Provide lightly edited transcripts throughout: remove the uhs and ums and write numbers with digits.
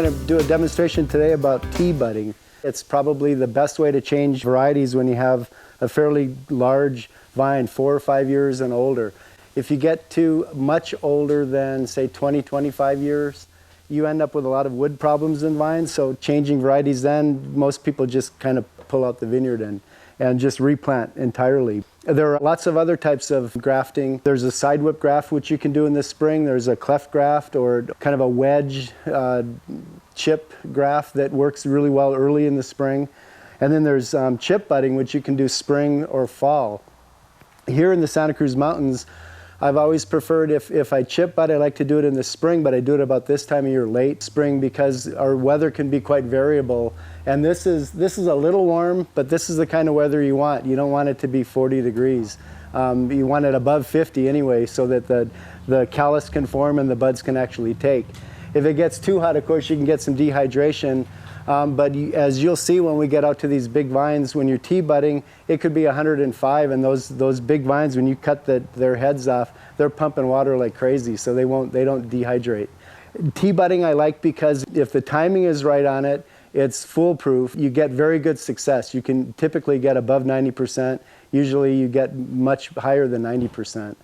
going to do a demonstration today about tea budding. It's probably the best way to change varieties when you have a fairly large vine, 4 or 5 years and older. If you get to much older than, say, 20, 25 years, you end up with a lot of wood problems in vines. So changing varieties then, most people just kind of pull out the vineyard and just replant entirely. There are lots of other types of grafting. There's a side whip graft, which you can do in the spring. There's a cleft graft or kind of a wedge chip graft that works really well early in the spring. And then there's chip budding, which you can do spring or fall. Here in the Santa Cruz Mountains, I've always preferred if I chip bud, I like to do it in the spring, but I do it about this time of year, late spring, because our weather can be quite variable. And this is a little warm, but this is the kind of weather you want. You don't want it to be 40 degrees. You want it above 50 anyway, so that the callus can form and the buds can actually take. If it gets too hot, of course, you can get some dehydration. But as you'll see when we get out to these big vines, when you're tea budding, it could be 105, and those big vines, when you cut their heads off, they're pumping water like crazy, so they don't dehydrate. Tea budding I like because if the timing is right on it, it's foolproof. You get very good success. You can typically get above 90%. Usually you get much higher than 90%.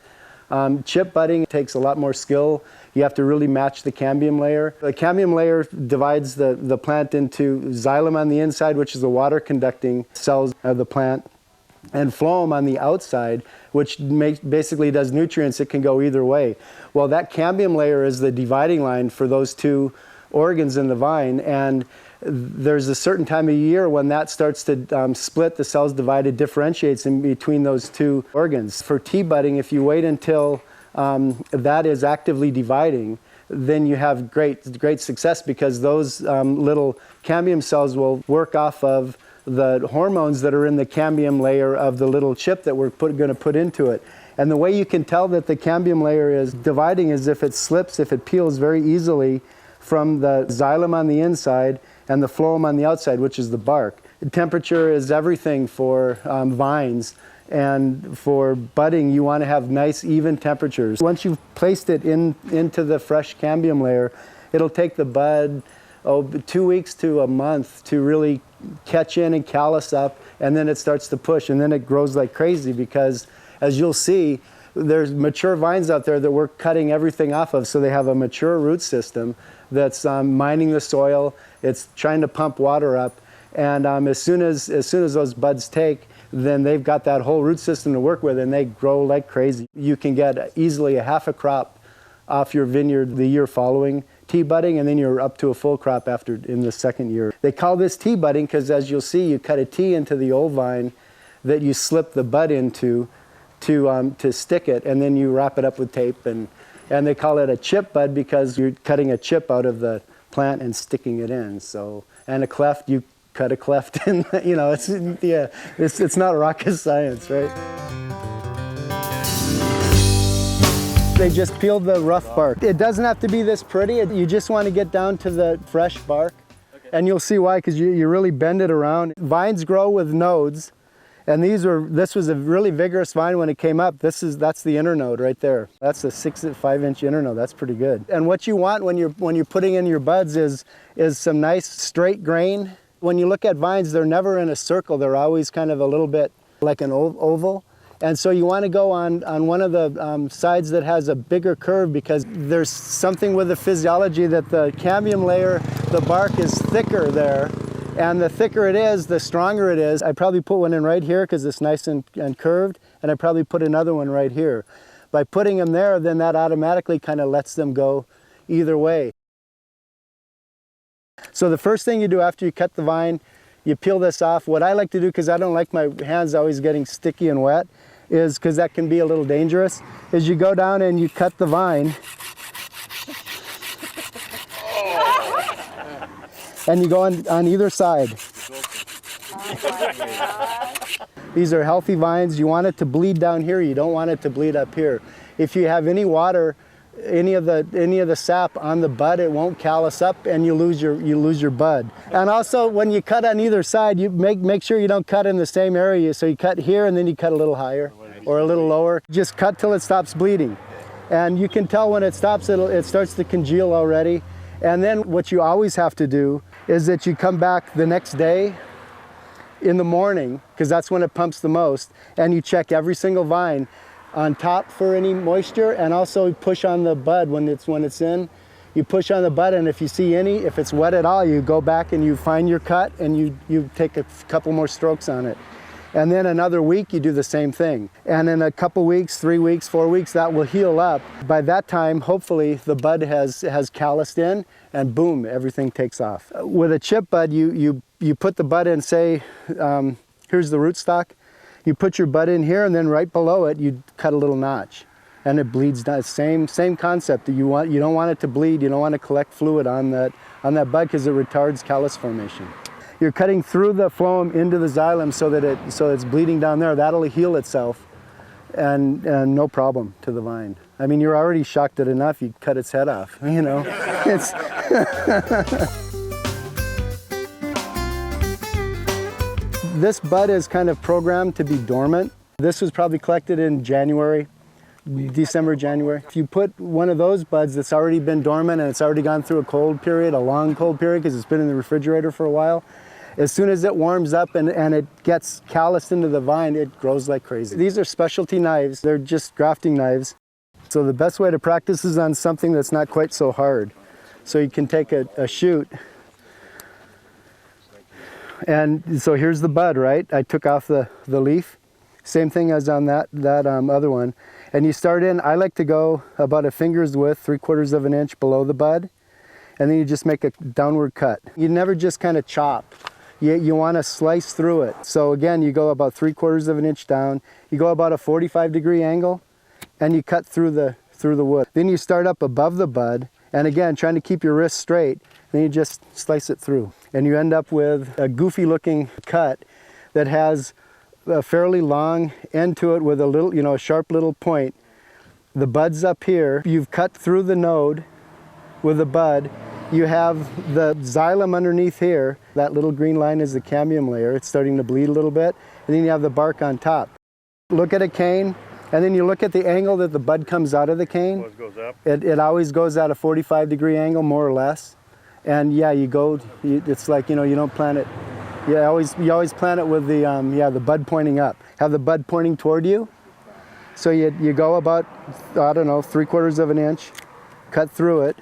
Chip budding takes a lot more skill. You have to really match the cambium layer. The cambium layer divides the plant into xylem on the inside, which is the water conducting cells of the plant, and phloem on the outside, which basically does nutrients. It can go either way. Well, that cambium layer is the dividing line for those two organs in the vine, and there's a certain time of year when that starts to split, the cells divide, it differentiates in between those two organs. For tea budding, if you wait until that is actively dividing, then you have great success, because those little cambium cells will work off of the hormones that are in the cambium layer of the little chip that we're going to put into it. And the way you can tell that the cambium layer is dividing is if it slips, if it peels very easily from the xylem on the inside and the phloem on the outside, which is the bark. The temperature is everything for vines, and for budding you want to have nice even temperatures. Once you've placed it into the fresh cambium layer, it'll take the bud 2 weeks to a month to really catch in and callus up, and then it starts to push, and then it grows like crazy, because as you'll see, there's mature vines out there that we're cutting everything off of, so they have a mature root system that's mining the soil. It's trying to pump water up, and as soon as those buds take, then they've got that whole root system to work with, and they grow like crazy. You can get easily a half a crop off your vineyard the year following tea budding, and then you're up to a full crop in the second year. They call this tea budding because, as you'll see, you cut a tea into the old vine that you slip the bud into to stick it, and then you wrap it up with tape, and they call it a chip bud because you're cutting a chip out of the plant and sticking it in. So, and a cleft, you cut a cleft in, it's not rocket science, right? They just peeled the rough bark. It doesn't have to be this pretty. You just want to get down to the fresh bark. Okay. And you'll see why, because you really bend it around. Vines grow with nodes, and this was a really vigorous vine when it came up. That's the internode right there. That's a 5-inch internode. That's pretty good. And what you want when you're putting in your buds is some nice straight grain. When you look at vines, they're never in a circle. They're always kind of a little bit like an oval. And so you want to go on one of the sides that has a bigger curve, because there's something with the physiology that the cambium layer, the bark is thicker there. And the thicker it is, the stronger it is. I probably put one in right here because it's nice and curved, and I probably put another one right here. By putting them there, then that automatically kind of lets them go either way. So the first thing you do after you cut the vine, you peel this off. What I like to do, because I don't like my hands always getting sticky and wet, is because that can be a little dangerous, is you go down and you cut the vine. And you go on either side. These are healthy vines. You want it to bleed down here. You don't want it to bleed up here. If you have any water, any of the sap on the bud, it won't callus up, and you lose your bud. And also, when you cut on either side, you make sure you don't cut in the same area. So you cut here, and then you cut a little higher or a little lower. Just cut till it stops bleeding, and you can tell when it stops. It starts to congeal already. And then what you always have to do is that you come back the next day in the morning, because that's when it pumps the most, and you check every single vine on top for any moisture, and also push on the bud when it's in. You push on the bud, and if you see any, if it's wet at all, you go back and you find your cut and you take a couple more strokes on it. And then another week you do the same thing. And in a couple weeks, 3 weeks, 4 weeks, that will heal up. By that time, hopefully the bud has calloused in, and boom, everything takes off. With a chip bud, you put the bud in, say, here's the rootstock. You put your bud in here, and then right below it, you cut a little notch, and it bleeds down. Same concept. You don't want it to bleed. You don't want to collect fluid on that bud, because it retards callus formation. You're cutting through the phloem into the xylem so that it's bleeding down there. That'll heal itself, and no problem to the vine. I mean, you're already shocked at enough. You cut its head off. You know, it's. This bud is kind of programmed to be dormant. This was probably collected in January, December, January. If you put one of those buds that's already been dormant and it's already gone through a cold period, a long cold period, because it's been in the refrigerator for a while, as soon as it warms up and it gets calloused into the vine, it grows like crazy. These are specialty knives. They're just grafting knives. So the best way to practice is on something that's not quite so hard. So you can take a shoot. And so here's the bud, right? I took off the leaf. Same thing as on that other one. And you start in, I like to go about a finger's width, 3/4 of an inch below the bud. And then you just make a downward cut. You never just kind of chop. You want to slice through it. So again, you go about 3/4 of an inch down. You go about a 45-degree angle, and you cut through the wood. Then you start up above the bud, and again, trying to keep your wrist straight. Then you just slice it through, and you end up with a goofy-looking cut that has a fairly long end to it with a little, a sharp little point. The bud's up here. You've cut through the node with the bud. You have the xylem underneath here. That little green line is the cambium layer. It's starting to bleed a little bit. And then you have the bark on top. Look at a cane, and then you look at the angle that the bud comes out of the cane. It goes up. It always goes at a 45-degree angle, more or less. And yeah, it's like, you don't plant it. You always plant it with the bud pointing up. Have the bud pointing toward you. So you go about, I don't know, 3/4 of an inch, cut through it.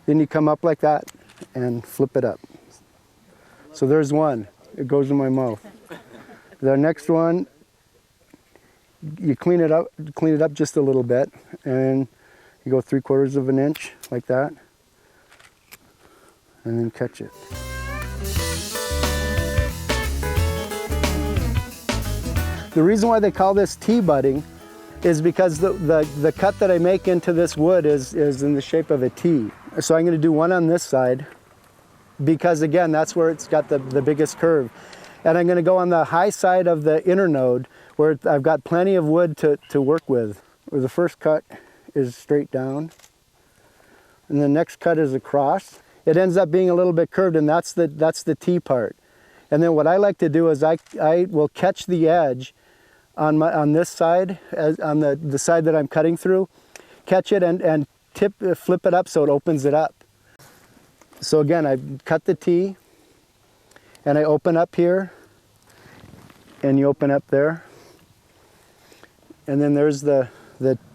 Then you come up like that and flip it up. So there's one. It goes in my mouth. The next one, you clean it up just a little bit, and you go 3/4 of an inch like that, and then catch it. The reason why they call this tea budding is because the cut that I make into this wood is in the shape of a T. So I'm going to do one on this side, because again, that's where it's got the biggest curve. And I'm going to go on the high side of the inner node, where I've got plenty of wood to work with. Where the first cut is straight down, and the next cut is across. It ends up being a little bit curved, and that's the T part. And then what I like to do is I will catch the edge on this side, on the side that I'm cutting through, catch it and flip it up so it opens it up. So again, I cut the T, and I open up here, and you open up there, and then there's the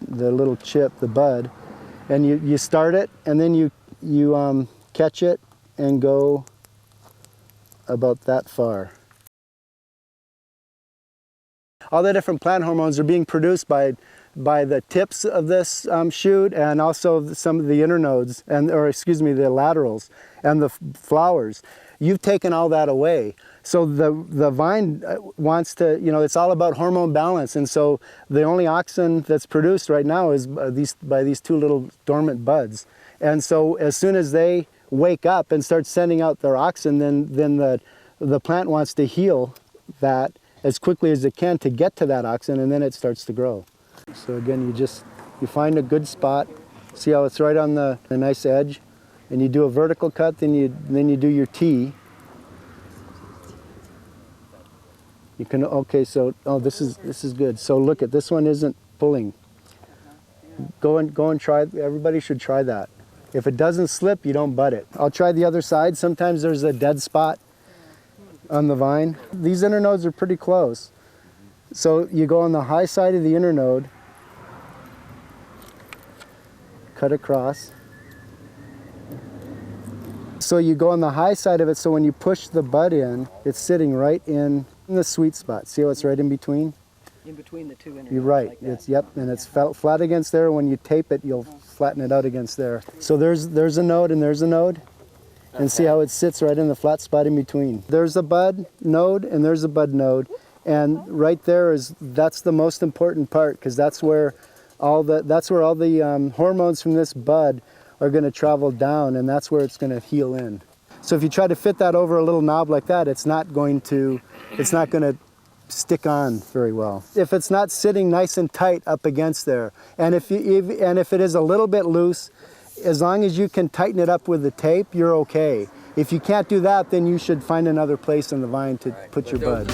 little chip, the bud, and you start it, and then you catch it and go about that far. All the different plant hormones are being produced by the tips of this shoot, and also some of the inner nodes, the laterals and the flowers. You've taken all that away. So the vine wants to, it's all about hormone balance, and so the only auxin that's produced right now is by these two little dormant buds. And so as soon as they wake up and start sending out their auxin, then the plant wants to heal that as quickly as it can to get to that auxin, and then it starts to grow. So again, you find a good spot, see how it's right on the nice edge, and you do a vertical cut, then you do your T. You can, okay, so, this is good. So look at this one isn't pulling. Go and try, everybody should try that. If it doesn't slip, you don't bud it. I'll try the other side. Sometimes there's a dead spot on the vine. These internodes are pretty close. So you go on the high side of the internode, cut across. So you go on the high side of it, so when you push the bud in, it's sitting right in the sweet spot. See how it's right in between? In between the two internodes. You're right. Like that. It's yep, and it's flat against there. When you tape it, you'll flatten it out against there. So there's a node and there's a node, and see how it sits right in the flat spot in between. There's a bud node and there's a bud node, and right there that's the most important part, because that's where all the hormones from this bud are going to travel down, and that's where it's going to heal in. So if you try to fit that over a little knob like that, it's not going to stick on very well. If it's not sitting nice and tight up against there, and if it is a little bit loose, as long as you can tighten it up with the tape, you're okay. If you can't do that, then you should find another place in the vine to put your bud.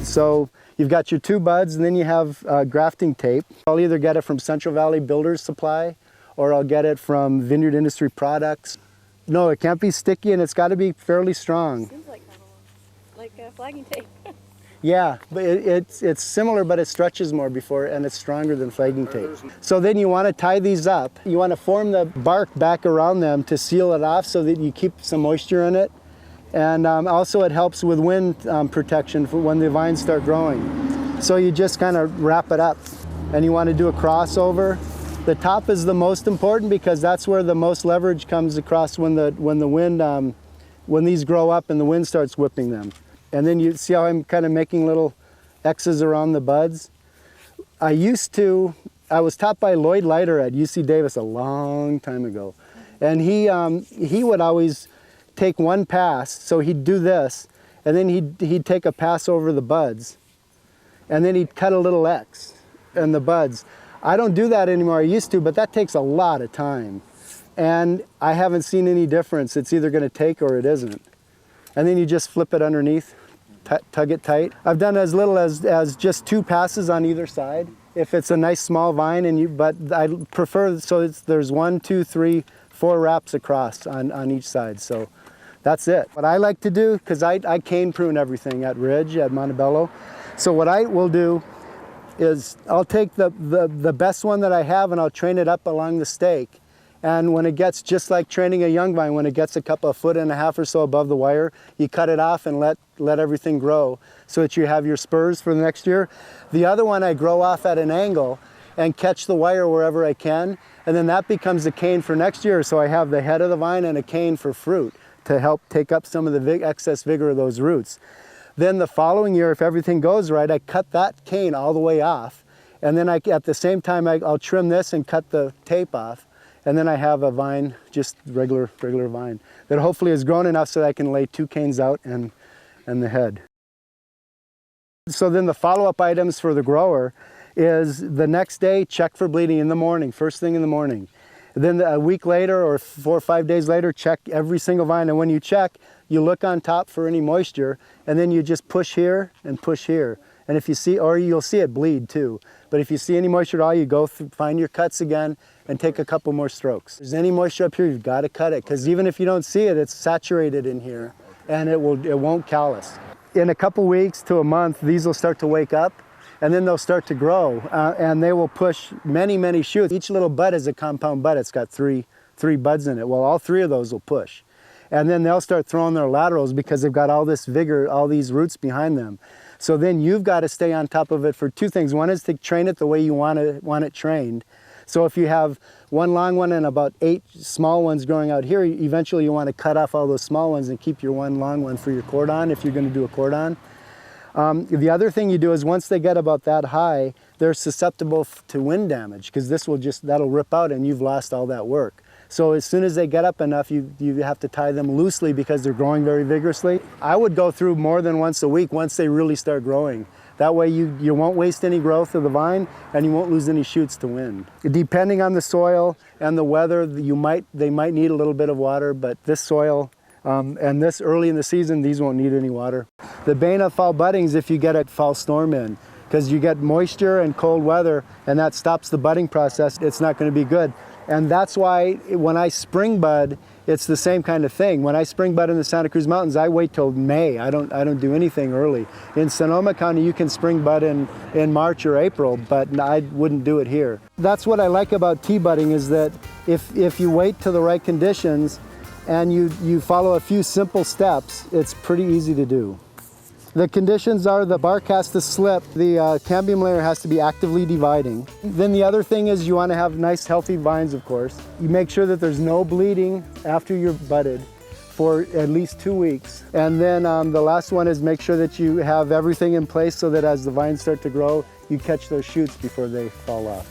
So you've got your two buds, and then you have grafting tape. I'll either get it from Central Valley Builders Supply, or I'll get it from Vineyard Industry Products. No, it can't be sticky, and it's got to be fairly strong. Seems like flagging tape. Yeah, but it's similar, but it stretches more and it's stronger than flagging tape. So then you want to tie these up. You want to form the bark back around them to seal it off so that you keep some moisture in it. And also it helps with wind protection for when the vines start growing. So you just kind of wrap it up, and you want to do a crossover. The top is the most important, because that's where the most leverage comes across when these grow up and the wind starts whipping them. And then you see how I'm kind of making little X's around the buds. I was taught by Lloyd Leiter at UC Davis a long time ago, and he would always take one pass. So he'd do this, and then he'd take a pass over the buds, and then he'd cut a little X in the buds. I don't do that anymore. I used to, but that takes a lot of time, and I haven't seen any difference. It's either going to take or it isn't. And then you just flip it underneath, tug it tight. I've done as little as just 2 passes on either side. If it's a nice small vine, but I prefer, so there's 1, 2, 3, 4 wraps across on each side. So that's it. What I like to do, because I cane prune everything at Ridge, at Montebello. So what I will do is I'll take the best one that I have, and I'll train it up along the stake. And when it gets, just like training a young vine, when it gets a foot and a half or so above the wire, you cut it off and let everything grow so that you have your spurs for the next year. The other one I grow off at an angle and catch the wire wherever I can, and then that becomes a cane for next year. So I have the head of the vine and a cane for fruit to help take up some of the excess vigor of those roots. Then the following year, if everything goes right, I cut that cane all the way off, and then at the same time I'll trim this and cut the tape off. And then I have a vine, just regular vine, that hopefully is grown enough so that I can lay 2 canes out and the head. So then the follow-up items for the grower is the next day, check for bleeding in the morning, first thing in the morning. Then a week later or 4 or 5 days later, check every single vine. And when you check, you look on top for any moisture, and then you just push here and push here. And if you see, or you'll see it bleed too. But if you see any moisture at all, you go find your cuts again and take a couple more strokes. If there's any moisture up here, you've got to cut it, because even if you don't see it, it's saturated in here, and it won't callus. In a couple weeks to a month, these will start to wake up, and then they'll start to grow, and they will push many shoots. Each little bud is a compound bud. It's got three buds in it. Well, all 3 of those will push. And then they'll start throwing their laterals because they've got all this vigor, all these roots behind them. So then you've got to stay on top of it for 2 things. One is to train it the way you want it trained. So if you have one long one and about 8 small ones growing out here, eventually you want to cut off all those small ones and keep your one long one for your cordon if you're going to do a cordon. The other thing you do is once they get about that high, they're susceptible to wind damage, because that'll rip out and you've lost all that work. So as soon as they get up enough, you have to tie them loosely because they're growing very vigorously. I would go through more than once a week once they really start growing. That way you won't waste any growth of the vine, and you won't lose any shoots to wind. Depending on the soil and the weather, they might need a little bit of water, but this soil and this early in the season, these won't need any water. The bane of fall budding is if you get a fall storm in. because you get moisture and cold weather, and that stops the budding process. It's not going to be good. And that's why when I spring bud, it's the same kind of thing. When I spring bud in the Santa Cruz Mountains, I wait till May. I don't do anything early. In Sonoma County, you can spring bud in March or April, but I wouldn't do it here. That's what I like about tea budding, is that if you wait till the right conditions and you follow a few simple steps, it's pretty easy to do. The conditions are the bark has to slip, the cambium layer has to be actively dividing. Then the other thing is you want to have nice healthy vines, of course. You make sure that there's no bleeding after you're budded for at least 2 weeks. And then the last one is make sure that you have everything in place so that as the vines start to grow, you catch those shoots before they fall off.